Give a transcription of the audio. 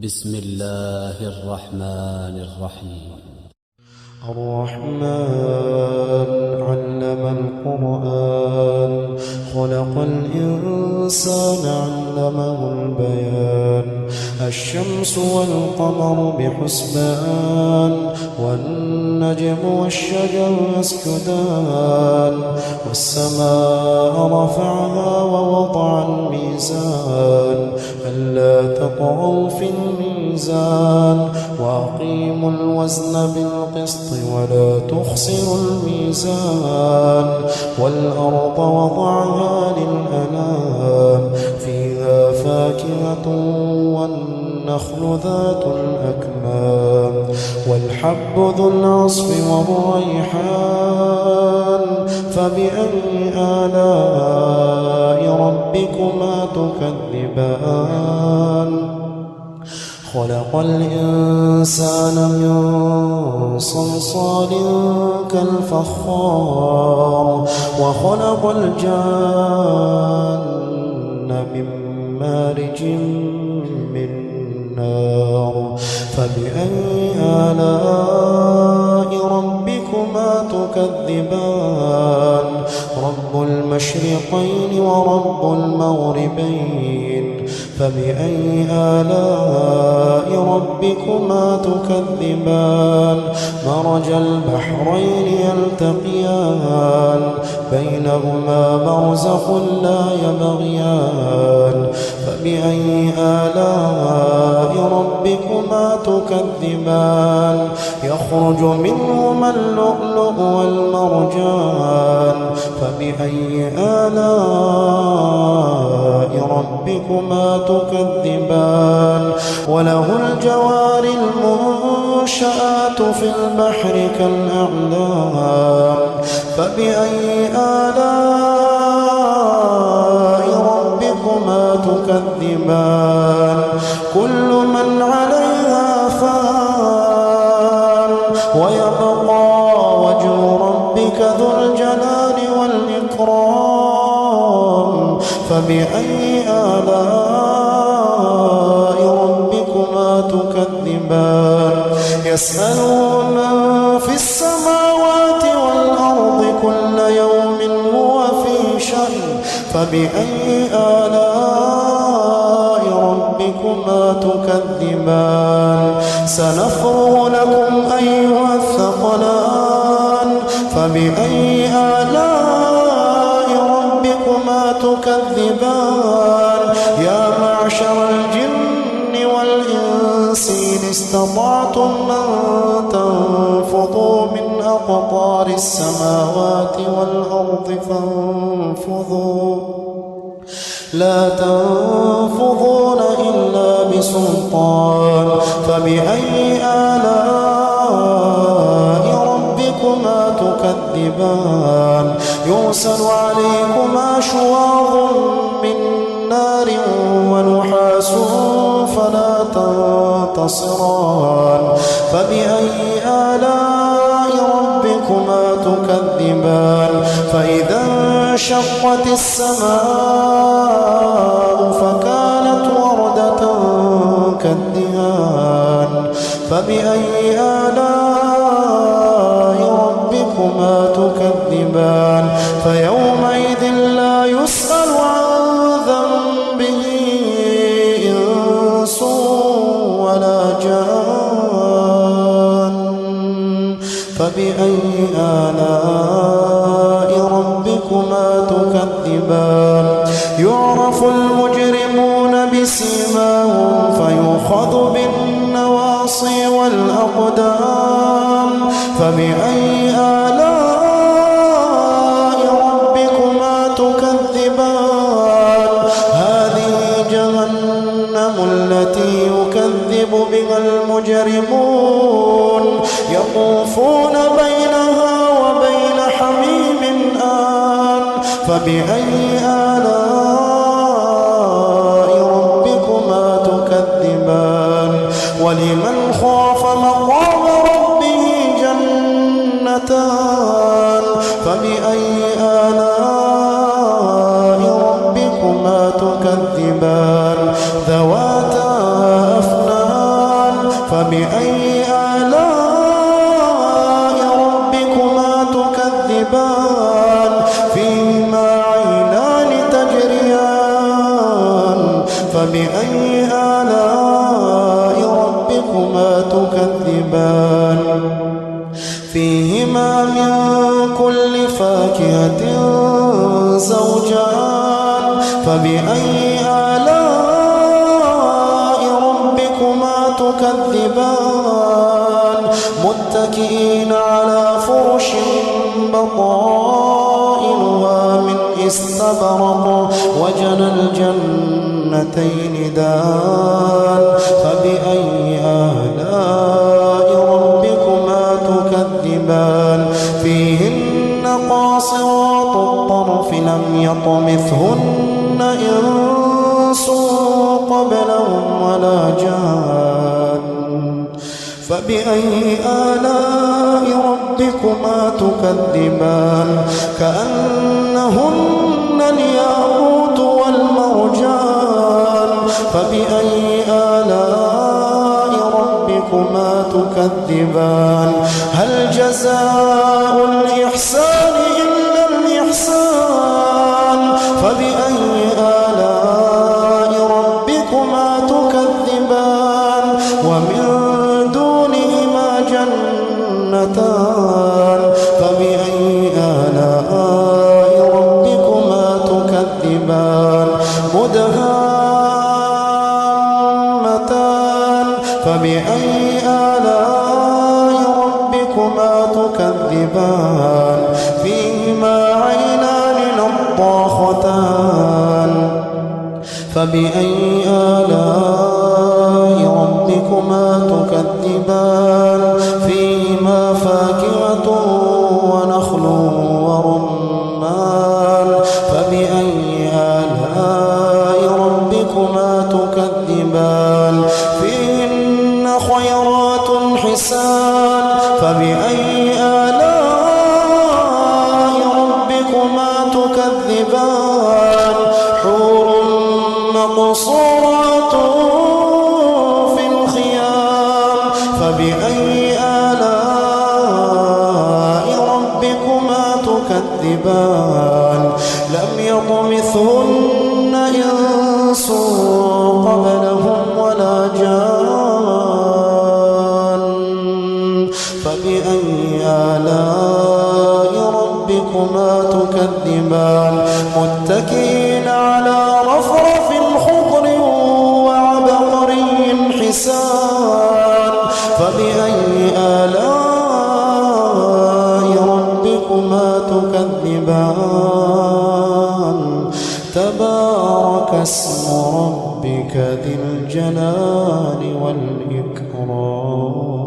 بسم الله الرحمن الرحيم. الرحمن علم القرآن خلق الإنسان علمه البيان الشمس والقمر بحسبان والنجم والشجر يسجدان والسماء رفعها ووضع الميزان ألا تطغوا في الميزان وأقيموا الوزن بالقسط ولا تخسروا الميزان والأرض وضعها للأنام فيها فاكهة والنخل ذات الأكمام والحب ذو العصف والريحان فبأي آلاء ربكما تكذبان خلق الإنسان من صلصال كالفخار وخلق الجان من مارج من نار فبأي آلاء ربكما تكذبان رب المشرقين ورب المغربين فبأي آلاء ربكما تكذبان مرج البحرين يلتقيان بينهما برزخ لا يبغيان فبأي آلاء ربكما تكذبان يخرج منهما اللؤلؤ والمرجان فبأي آلاء ربكما تكذبان وله الجوار المنشآت في البحر كالأعلام فبأي آلاء ربكما تكذبان كل من عليها فان ويبقى وجه ربك ذو الجلال والإكرام فبأي آلاء ربكما تكذبان يسأله من في السماوات والأرض كل يوم هو في شأن فبأي آلاء ربكما تكذبان سنفرغ لكم أيها الثقلان فبأي آلاء ربكما تكذبان يا معشر الجن والإنس إن استطعتم أن تنفضوا من أقطار السماوات والأرض فانفضوا لا تنفضون إلا بسلطان فبأي آلاء ربكما تكذبان يرسل عليكما شواظ من نار ونحاس فلا تنتصران فبأي آلاء ربكما تكذبان فإذا انشقت السماء فكانت وردة كالدهان فبأي آلاء ربكما تكذبان فيومئذ لا يسأل عن ذنبه إنس ولا جان فبأي آلاء ربكما تكذبان يعرف المجرمون بسيماهم فيؤخذ بالنواصي والأقدام فبأي آلاء ربكما تكذبان هذه جهنم التي يكذب بها المجرمون يطوفون بينها وبين حميم آن فبأي آلاء ربكما تكذبان ولمن خاف مقام ربه جنتان فبأي آلاء ربكما تكذبان ذواتا أفنان فبأي آلاء ربكما تكذبان فيهما عينان تجريان فبأي آلاء ربكما تكذبان فيهما من كل فاكهة زوجان فبأي آلاء ربكما تكذبان متكئين على فرش بطائنها من استبرق وجنى الجنتين دان فبأي آلاء ربكما تكذبان فيهن قاصرات الطرف لم يطمثهن إنس قبلهم ولا جان فبأي آلاء ربكما تكذبان كأنهن الياقوت والمرجان فبأي آلاء ربكما تكذبان هل جزاء الإحسان إلا الإحسان فبأي آلاء ربكما تكذبان ومن دونهما جنتان فبأي آلاء ربكما تكذبان مدهامتان فبأي آلاء ربكما تكذبان فيهما عينان نضاختان فبأي آلاء ربكما تكذبان فيهما فاكهة ونخل ورمان فبأي آلاء ربكما تكذبان فيهن خيرات حسان فبأي آلاء ربكما تكذبان حور مقصورات في الخيام فبأي آلاء ربكما تكذبان لم يطمثهن إنس قبلهم ولا جان فبأي آلاء ربكما تكذبان متكئين على رفرف خضر وعبقري حسان فبأي آلاء ربكما تكذبان تبارك اسم ربك ذي الجلال والإكرام